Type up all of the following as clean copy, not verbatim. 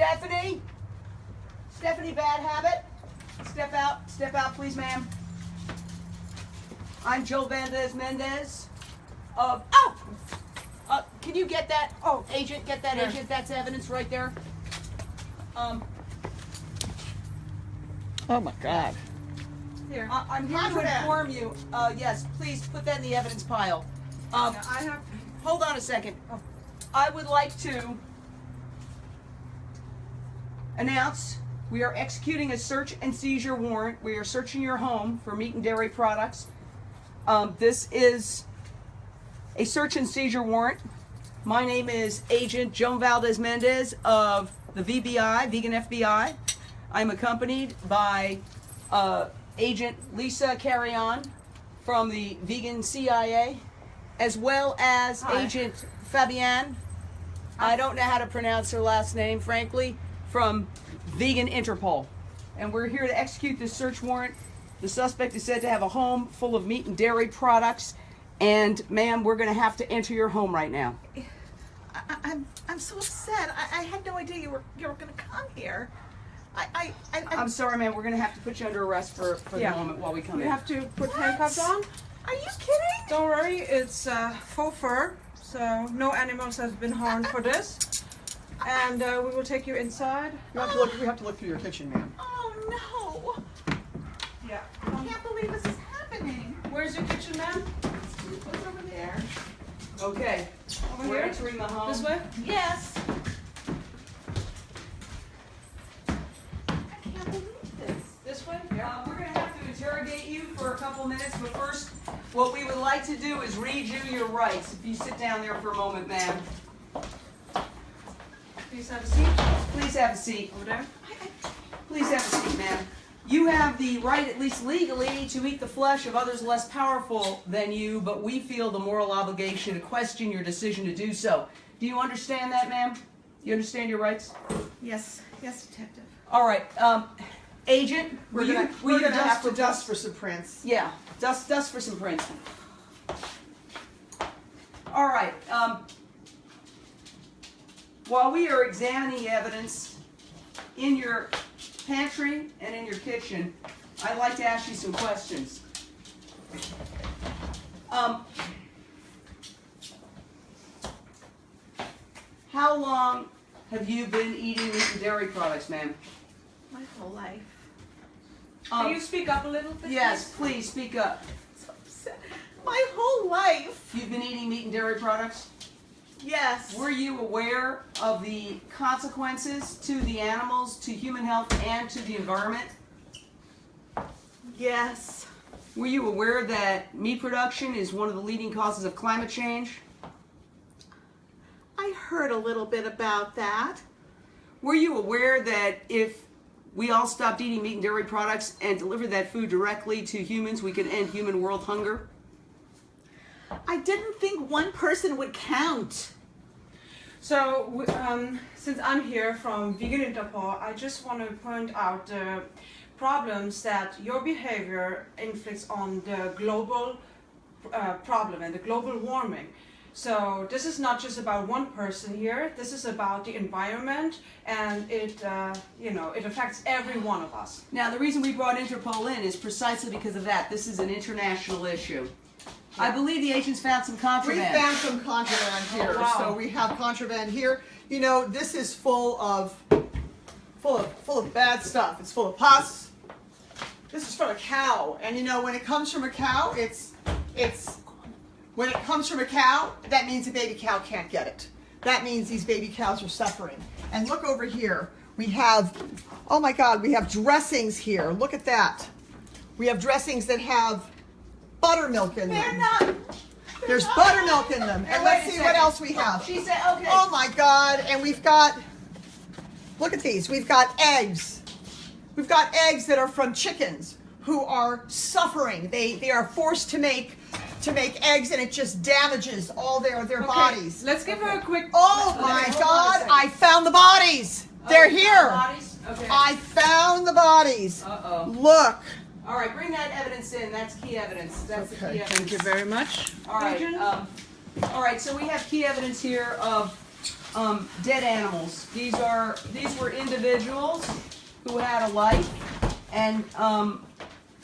Stephanie? Stephanie Bad Habit? Step out, please, ma'am. I'm Joe Mendez of, can you get that? Oh, agent, get that, agent. That's evidence right there. Oh my God. Here. I'm here to inform you. Yes, please put that in the evidence pile. Hold on a second. I would like to announce we are executing a search and seizure warrant. We are searching your home for meat and dairy products. This is a search and seizure warrant. My name is Agent Joan Valdez Mendez of the VBI, Vegan FBI. I'm accompanied by Agent Lisa Carrion from the Vegan CIA, as well as Agent Fabienne. I don't know how to pronounce her last name, frankly, from Vegan Interpol. And we're here to execute this search warrant. The suspect is said to have a home full of meat and dairy products. And ma'am, we're going to have to enter your home right now. I'm so upset. I had no idea you were going to come here. I'm sorry, ma'am. We're going to have to put you under arrest for the moment while we come in. You have to put handcuffs on. Are you kidding? Don't worry, it's faux fur, so no animals have been harmed for this. And we will take you inside. We have to look through your kitchen, ma'am. Oh no! Yeah. I can't believe this is happening. Where's your kitchen, ma'am? It's over there. Okay. Over We're here? entering the home. This way? Yes. I can't believe this. This way? We're going to have to interrogate you for a couple minutes, but first, what we would like to do is read you your rights. If you sit down there for a moment, ma'am. Please have a seat. Please have a seat. Over there. Please have a seat, ma'am. You have the right, at least legally, to eat the flesh of others less powerful than you, but we feel the moral obligation to question your decision to do so. Do you understand that, ma'am? You understand your rights? Yes, detective. All right, agent, We're gonna have to dust for some prints. Yeah, dust for some prints. All right. While we are examining the evidence in your pantry and in your kitchen, I'd like to ask you some questions. How long have you been eating meat and dairy products, ma'am? My whole life. Can you speak up a little bit? Yes, please speak up. So upset. My whole life. You've been eating meat and dairy products? Yes. Were you aware of the consequences to the animals, to human health, and to the environment? Yes. Were you aware that meat production is one of the leading causes of climate change? I heard a little bit about that. Were you aware that if we all stopped eating meat and dairy products and delivered that food directly to humans, we could end human world hunger? I didn't think one person would count. So, since I'm here from Vegan Interpol, I just want to point out the problems that your behavior inflicts on the global problem and the global warming. So this is not just about one person here. This is about the environment, and it affects every one of us. Now, the reason we brought Interpol in is precisely because of that. This is an international issue. I believe the agents found some contraband. We found some contraband here. Oh, wow. So we have contraband here. You know, this is full of bad stuff. It's full of pus. This is from a cow. And you know, when it comes from a cow, when it comes from a cow, that means a baby cow can't get it. That means these baby cows are suffering. And look over here. We have, oh my God, we have dressings here. Look at that. We have dressings that have buttermilk in them. There's buttermilk in them. And let's see what else we have. She said, okay. Oh my God. And we've got, look at these. We've got eggs. We've got eggs that are from chickens who are suffering. They are forced to make eggs, and it just damages all their bodies. Let's give her a quick. Oh my God. I found the bodies. They're here. Bodies? Okay. I found the bodies. Uh-oh. Look. All right, bring that evidence in. That's key evidence. That's the key Okay. evidence. Thank you very much. All right. Agent? All right. So we have key evidence here of dead animals. These were individuals who had a life, and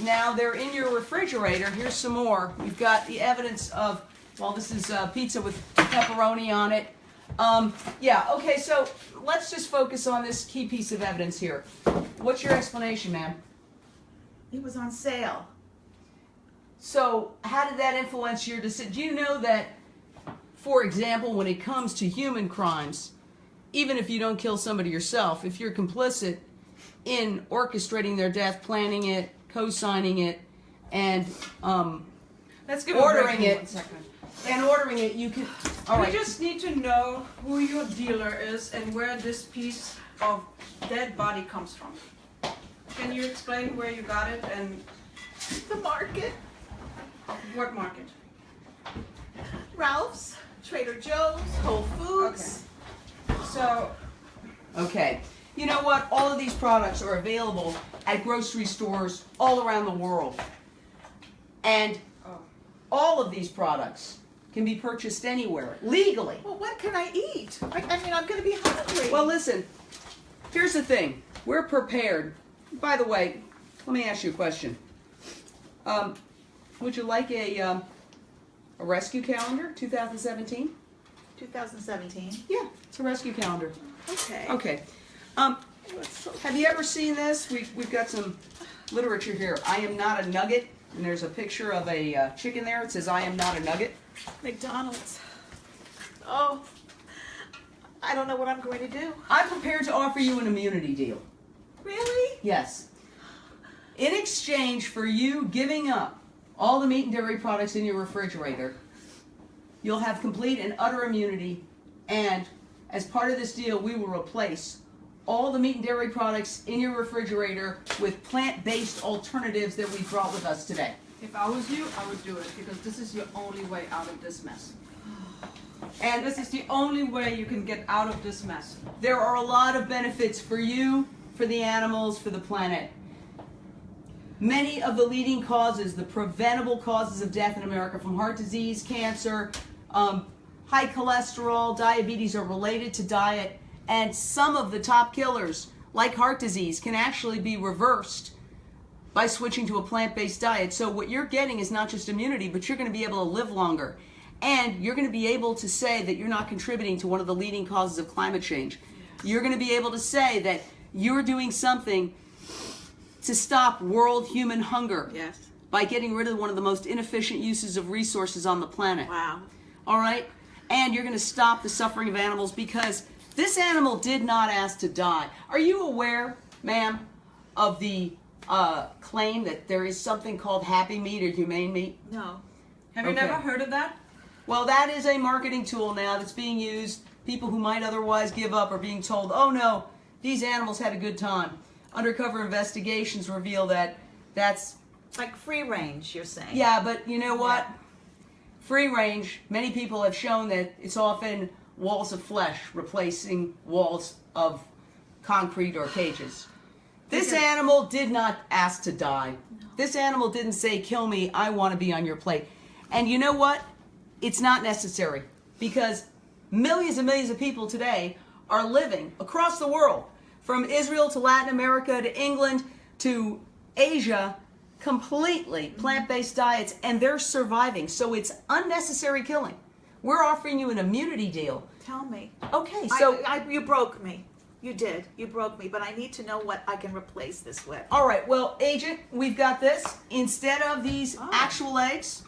now they're in your refrigerator. Here's some more. We've got the evidence of, well, this is pizza with pepperoni on it. Yeah, okay, so let's just focus on this key piece of evidence here. What's your explanation, ma'am? It was on sale. So how did that influence your decision? Do you know that, for example, when it comes to human crimes, even if you don't kill somebody yourself, if you're complicit in orchestrating their death, planning it, co-signing it, and Let's give ordering a break it. for 1 second. and ordering it, you can. All We right. just need to know who your dealer is and where this piece of dead body comes from. Can you explain where you got it and The market. what market? Ralph's, Trader Joe's, Whole Foods. So, Okay. You know what? All of these products are available at grocery stores all around the world. And oh, all of these products can be purchased anywhere, legally. Well, what can I eat? I mean, I'm going to be hungry. Well, listen, here's the thing. We're prepared. By the way, let me ask you a question. Would you like a rescue calendar, 2017? 2017. Yeah, it's a rescue calendar. Okay. Okay. Have you ever seen this? We've got some literature here. I am not a nugget, and there's a picture of a chicken there. It says, I am not a nugget. McDonald's. Oh, I don't know what I'm going to do. I'm prepared to offer you an immunity deal. Really? Yes. In exchange for you giving up all the meat and dairy products in your refrigerator, you'll have complete and utter immunity, and as part of this deal, we will replace all the meat and dairy products in your refrigerator with plant-based alternatives that we brought with us today. if I was you, I would do it because this is your only way out of this mess. And This is the only way you can get out of this mess. there are a lot of benefits for you, for the animals, for the planet. Many of the leading causes, the preventable causes of death in America, from heart disease, cancer, high cholesterol, diabetes, are related to diet. And some of the top killers, like heart disease, can actually be reversed by switching to a plant-based diet. So what you're getting is not just immunity, but you're going to be able to live longer. And you're going to be able to say that you're not contributing to one of the leading causes of climate change. You're going to be able to say that you're doing something to stop world human hunger Yes. by getting rid of one of the most inefficient uses of resources on the planet. Wow. All right? And you're going to stop the suffering of animals, because this animal did not ask to die. Are you aware, ma'am, of the claim that there is something called happy meat or humane meat? No. Have you Okay. never heard of that? Well, that is a marketing tool now that's being used. People who might otherwise give up are being told, oh no, these animals had a good time. Undercover investigations reveal that that's, Like free range, you're saying? yeah, but you know what? Free range, many people have shown that it's often walls of flesh replacing walls of concrete or cages. This animal did not ask to die. This animal didn't say, kill me, I want to be on your plate. And you know what? It's not necessary, because millions and millions of people today are living across the world, from Israel to Latin America to England to Asia, completely plant-based diets, and they're surviving. So it's unnecessary killing. We're offering you an immunity deal. Tell me. Okay, so you broke me. You did. You broke me, but I need to know what I can replace this with. all right, well, agent, we've got this. Instead of these actual eggs,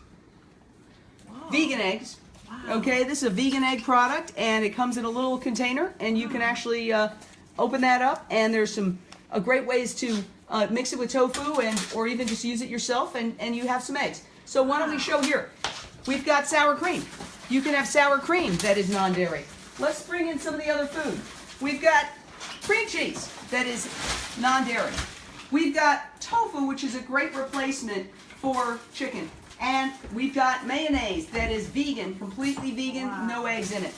vegan eggs. Wow. Okay, this is a vegan egg product, and it comes in a little container, and you can actually open that up, and there's some great ways to mix it with tofu, and or even just use it yourself, and you have some eggs. So why don't we show here? We've got sour cream. You can have sour cream that is non-dairy. Let's bring in some of the other food. We've got cream cheese that is non-dairy. We've got tofu, which is a great replacement for chicken. And we've got mayonnaise that is vegan, completely vegan, no eggs in it.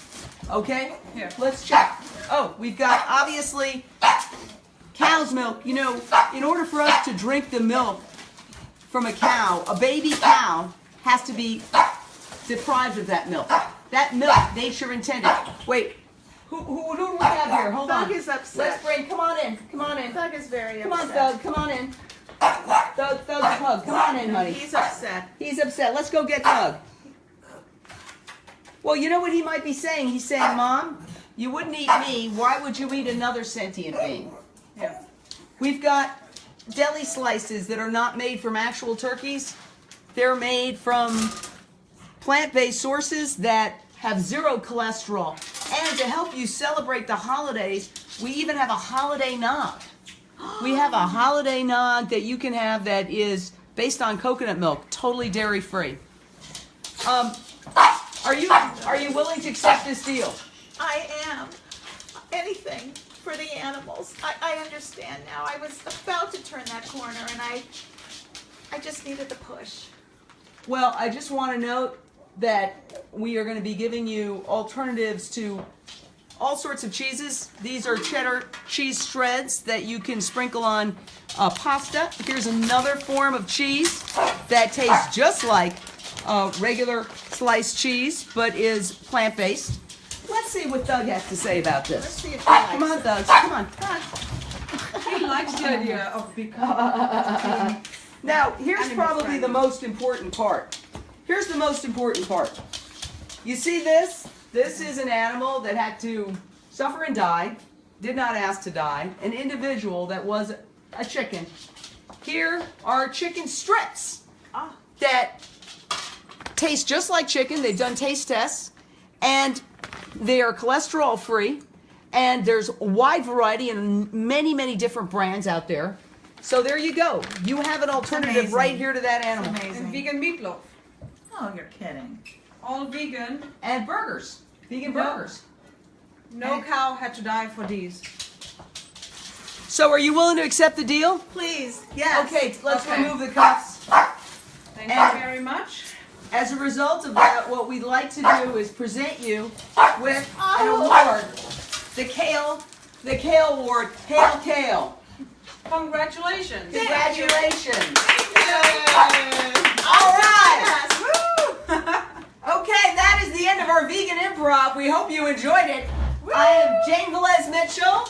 Okay? Here. Let's check. Oh, we've got, obviously, cow's milk. You know, in order for us to drink the milk from a cow, a baby cow has to be deprived of that milk. That milk, nature intended. Wait, Who do we have here? Hold on. Thug is upset. Let's bring. Come on in. Come on in. Thug is very Come on, upset. Thug. Come on in. Thug, Hug. Come on in, honey. He's upset. He's upset. Let's go get Thug. Well, you know what he might be saying? He's saying, Mom, you wouldn't eat me. Why would you eat another sentient being? Yeah. We've got deli slices that are not made from actual turkeys. They're made from plant-based sources that have zero cholesterol. And to help you celebrate the holidays, we even have a holiday nog. We have a holiday nog that you can have that is based on coconut milk, totally dairy-free. Are you willing to accept this deal? I am. Anything for the animals. I understand now. I was about to turn that corner and I just needed the push. Well, I just want to note that we are going to be giving you alternatives to all sorts of cheeses. These are cheddar cheese shreds that you can sprinkle on pasta. Here's another form of cheese that tastes just like regular sliced cheese, but is plant-based. Let's see what Doug has to say about Let's this. see if he likes Come on, it. Doug. Come on. He likes the idea of becoming. Now, here's Animal probably friendly. the most important part. Here's the most important part. You see this? This is an animal that had to suffer and die, did not ask to die, an individual that was a chicken. Here are chicken strips Ah. that taste just like chicken. They've done taste tests, and they are cholesterol free, and there's a wide variety and many, many different brands out there. So there you go. You have an alternative amazing. right here to that animal. And Amazing. vegan meatloaf. Oh, you're kidding. All vegan. And burgers. Vegan No. burgers. No cow had to die for these. So are you willing to accept the deal? Please, yes. Okay, let's Okay. remove the cuffs. Thank And- you very much. As a result of that, what we'd like to do is present you with an Oh. award. The Kale Award. Hail Kale. Congratulations. Congratulations. Yay. All right. Yes. Woo. Okay, that is the end of our vegan improv. We hope you enjoyed it. I am Jane Velez Mitchell,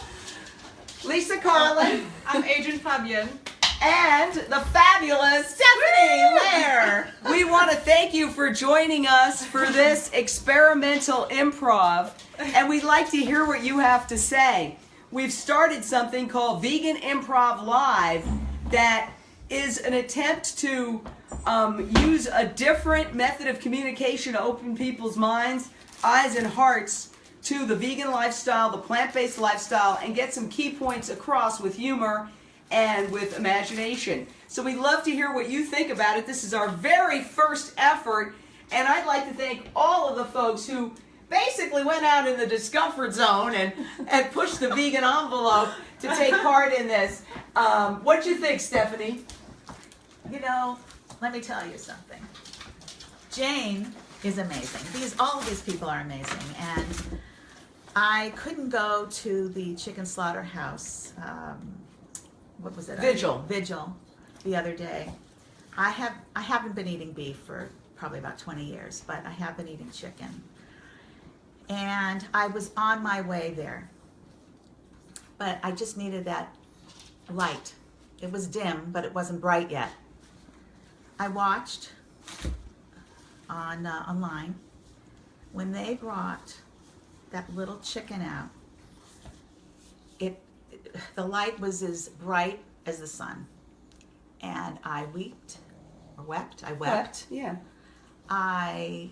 Lisa Carlin, I'm Agent Fabian. and the fabulous Stephanie Lair. We want to thank you for joining us for this experimental improv, and we'd like to hear what you have to say. We've started something called Vegan Improv Live that is an attempt to use a different method of communication to open people's minds, eyes, and hearts to the vegan lifestyle, the plant-based lifestyle, and get some key points across with humor and with imagination. So we'd love to hear what you think about it. This is our very first effort, and I'd like to thank all of the folks who basically went out in the discomfort zone and pushed the vegan envelope to take part in this. What do you think, Stephanie? You know, let me tell you something. Jane is amazing. All of these people are amazing, and I couldn't go to the chicken slaughterhouse. What was it? Vigil. Vigil, the other day. I haven't been eating beef for probably about 20 years, but I have been eating chicken. And I was on my way there, but I just needed that light. It was dim, but it wasn't bright yet. I watched on online when they brought that little chicken out. The light was as bright as the sun, and I wept. I wept. Yeah. I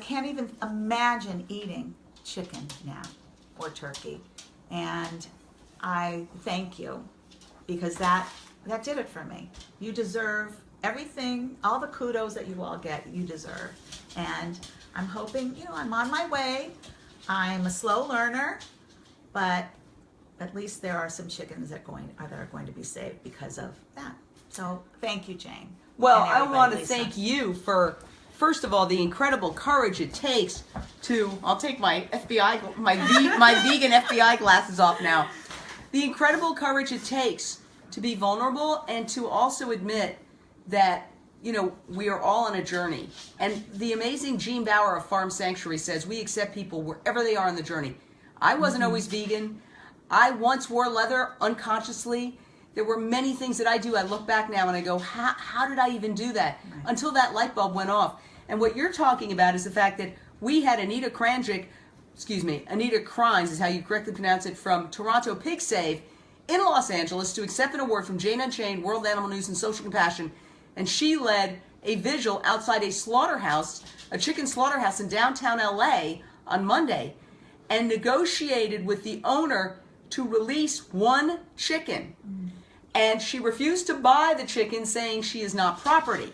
can't even imagine eating chicken now or turkey, and I thank you because that did it for me. You deserve everything, all the kudos that you all get, you deserve. And I'm hoping, I'm on my way. I'm a slow learner, but at least there are some chickens that are going to be saved because of that. So thank you, Jane. Well, And I everybody, want to Lisa. thank you for, first of all, the incredible courage it takes to. I'll take my my vegan FBI glasses off now. The incredible courage it takes to be vulnerable and to also admit that we are all on a journey. And the amazing Jean Bauer of Farm Sanctuary says we accept people wherever they are on the journey. I wasn't always vegan. I once wore leather unconsciously. There were many things that I do. I look back now and I go, how did I even do that? Right. Until that light bulb went off. And what you're talking about is the fact that we had Anita Krajnczyk, Anita Krajns is how you correctly pronounce it, from Toronto Pig Save in Los Angeles to accept an award from Jane Unchained, World Animal News and Social Compassion. And she led a vigil outside a slaughterhouse, a chicken slaughterhouse in downtown LA on Monday, and negotiated with the owner to release one chicken. And she refused to buy the chicken, saying she is not property.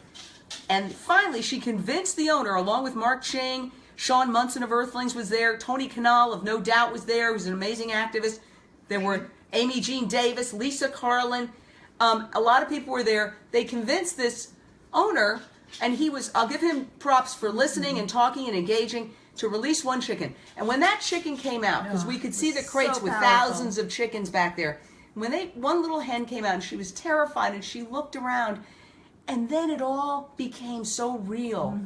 And finally, she convinced the owner, along with Mark Ching, Sean Munson of Earthlings was there, Tony Kanal of No Doubt was there, who's an amazing activist. There were Amy Jean Davis, Lisa Carlin. A lot of people were there. They convinced this owner, and I'll give him props for listening and talking and engaging, to release one chicken. And when that chicken came out, because we could see the crates so with powerful. thousands of chickens back there, when one little hen came out and she was terrified and she looked around, and then it all became so real.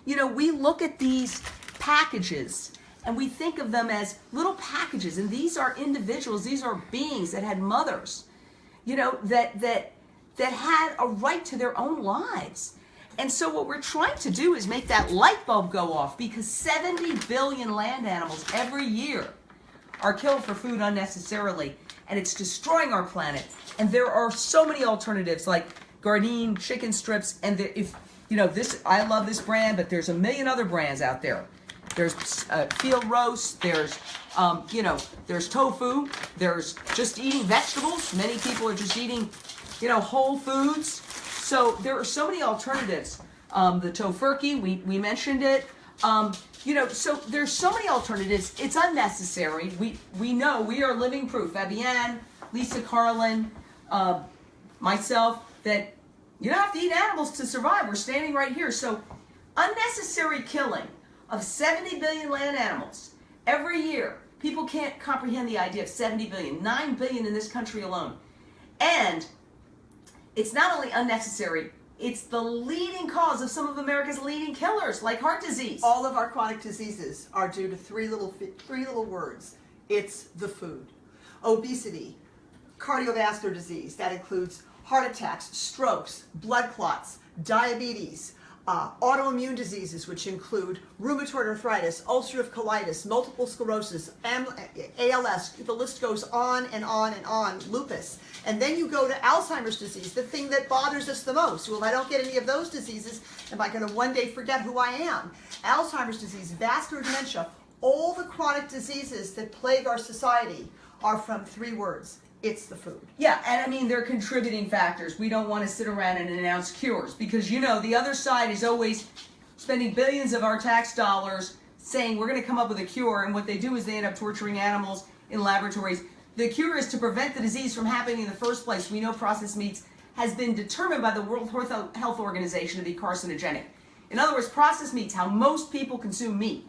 You know, we look at these packages and we think of them as little packages, and these are individuals, these are beings that had mothers, you know, that had a right to their own lives. And so what we're trying to do is make that light bulb go off, because 70 billion land animals every year are killed for food unnecessarily, and it's destroying our planet. And there are so many alternatives, like Gardein chicken strips, and I love this brand, but there's a million other brands out there. There's field roast, there's tofu, there's just eating vegetables. Many people are just eating, whole foods. So there are so many alternatives. The tofurkey, we mentioned it. So there's so many alternatives. It's unnecessary. We know, we are living proof. Fabienne, Lisa Carlin, myself, that you don't have to eat animals to survive. We're standing right here. So unnecessary killing of 70 billion land animals every year. People can't comprehend the idea of 70 billion, 9 billion in this country alone. And it's not only unnecessary, it's the leading cause of some of America's leading killers, like heart disease. All of our chronic diseases are due to three little words. It's the food. Obesity, cardiovascular disease, that includes heart attacks, strokes, blood clots, diabetes, autoimmune diseases, which include rheumatoid arthritis, ulcerative colitis, multiple sclerosis, ALS, the list goes on and on and on, lupus. And then you go to Alzheimer's disease, the thing that bothers us the most. Well, if I don't get any of those diseases, am I going to one day forget who I am? Alzheimer's disease, vascular dementia, all the chronic diseases that plague our society are from three words. It's the food. Yeah, and I mean, they're contributing factors. We don't want to sit around and announce cures, because the other side is always spending billions of our tax dollars saying we're going to come up with a cure, and what they do is they end up torturing animals in laboratories. The cure is to prevent the disease from happening in the first place. We know processed meats has been determined by the World Health Organization to be carcinogenic. In other words, processed meats, how most people consume meat,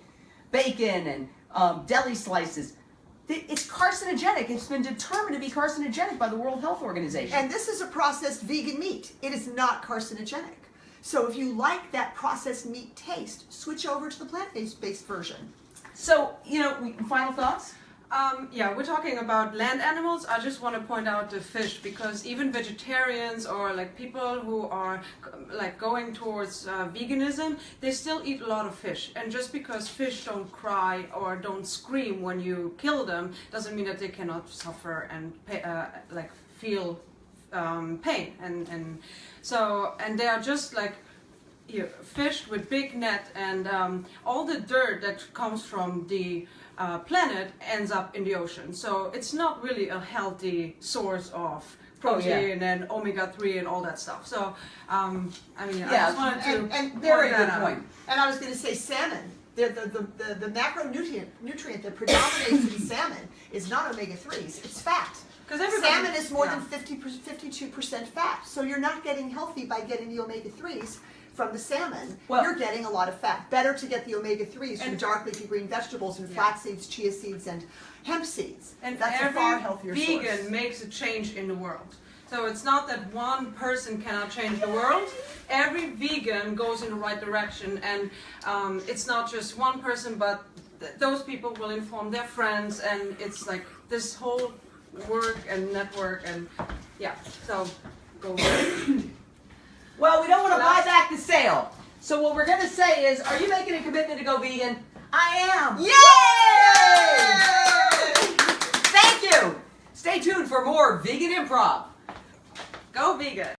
bacon and deli slices, it's carcinogenic. It's been determined to be carcinogenic by the World Health Organization. And this is a processed vegan meat. It is not carcinogenic. So if you like that processed meat taste, switch over to the plant-based version. So, final thoughts? Yeah, we're talking about land animals. I just want to point out the fish, because even vegetarians or like people who are like going towards veganism, they still eat a lot of fish. And just because fish don't cry or don't scream when you kill them doesn't mean that they cannot suffer and feel pain. And they are just like fish with big net, and all the dirt that comes from the planet ends up in the ocean. So it's not really a healthy source of protein and omega-3 and all that stuff. So, I just wanted to and very point good that out. point. And I was going to say salmon. The macronutrient that predominates in salmon is not omega-3s, it's fat. Salmon is more than 52% fat. So you're not getting healthy by getting the omega-3s from the salmon. Well, you're getting a lot of fat. Better to get the omega-3s from And- dark leafy green vegetables and flax seeds, chia seeds, and hemp seeds. And That's a far healthier vegan source. makes a change in the world. So it's not that one person cannot change the world. Every vegan goes in the right direction, and it's not just one person, but those people will inform their friends, and it's like this whole work and network, and yeah, so go for it. Well, we don't want to buy back the sale. So what we're going to say is, are you making a commitment to go vegan? I am. Yay! Thank you. Stay tuned for more Vegan Improv. Go vegan.